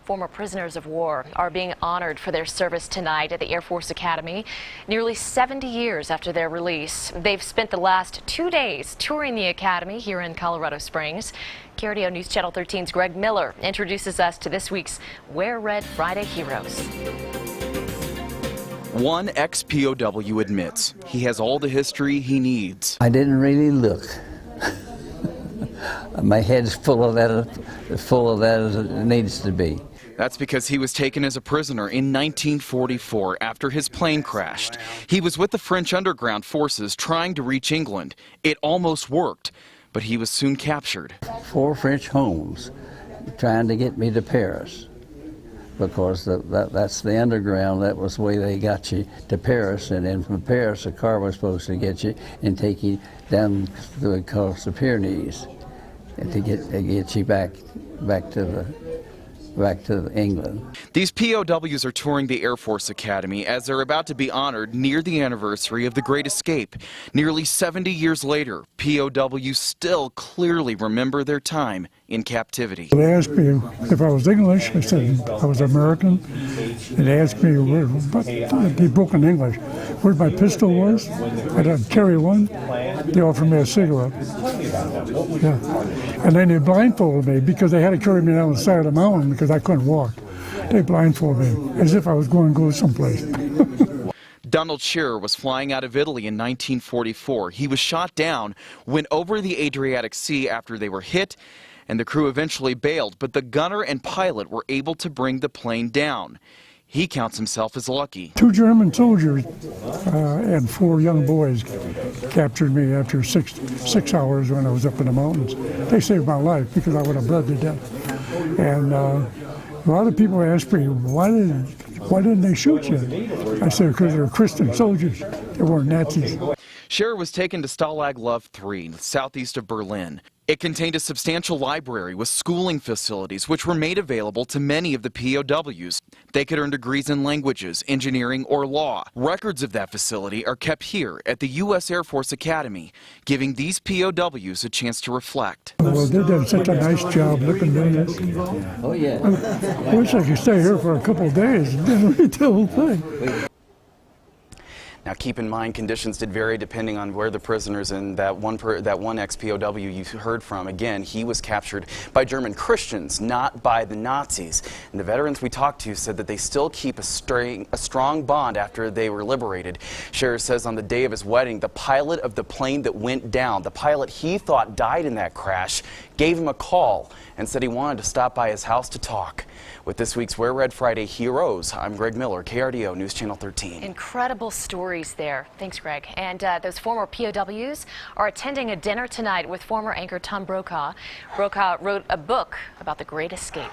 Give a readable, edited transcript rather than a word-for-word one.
Former prisoners of war are being honored for their service tonight at the Air Force Academy. Nearly 70 years after their release, they've spent the last 2 days touring the academy here in Colorado Springs. KRDO News Channel 13's Greg Miller introduces us to this week's Wear Red Friday Heroes. One ex-POW admits he has all the history he needs. I didn't really look. My head's full of that as it needs to be. That's because he was taken as a prisoner in 1944 after his plane crashed. He was with the French underground forces trying to reach England. It almost worked, but he was soon captured. 4 French homes trying to get me to Paris, because that's the underground. That was the way they got you to Paris, and then from Paris a car was supposed to get you and take you down across the Pyrenees and to get you back to England. These POWs are touring the Air Force Academy as they're about to be honored near the anniversary of the Great Escape. Nearly 70 years later, POWs still clearly remember their time in captivity. They asked me if I was English. I said I was American. And they asked me, they broke in English, where my pistol was. I didn't carry one. They offered me a cigarette. Yeah. And then they blindfolded me because they had to carry me down the side of the mountain because I couldn't walk. They blindfolded me as if I was going to go someplace. Donald Shearer was flying out of Italy in 1944. He was shot down, went over the Adriatic Sea after they were hit, and the crew eventually bailed, but the gunner and pilot were able to bring the plane down. He counts himself as lucky. 2 German soldiers and 4 young boys captured me after 6 hours when I was up in the mountains. They saved my life because I would have bled to death. And a lot of people ask me, why didn't they shoot you? I said, because they were Christian soldiers. They weren't Nazis. Shearer was taken to Stalag Luft 3, southeast of Berlin. It contained a substantial library with schooling facilities which were made available to many of the POWs. They could earn degrees in languages, engineering, or law. Records of that facility are kept here at the U.S. Air Force Academy, giving these POWs a chance to reflect. Well, they did such a nice job looking at this. Oh, yeah. I wish I could stay here for a couple of days and then read the whole thing. Now keep in mind, conditions did vary depending on where the prisoners and that one ex-POW you heard from. Again, he was captured by German Christians, not by the Nazis. And the veterans we talked to said that they still keep a strong bond after they were liberated. Shearer says on the day of his wedding, the pilot of the plane that went down, the pilot he thought died in that crash, gave him a call and said he wanted to stop by his house to talk. With this week's Wear Red Friday Heroes, I'm Greg Miller, KRDO News Channel 13. Incredible stories there. Thanks, Greg. And those former POWs are attending a dinner tonight with former anchor Tom Brokaw. Brokaw wrote a book about the Great Escape.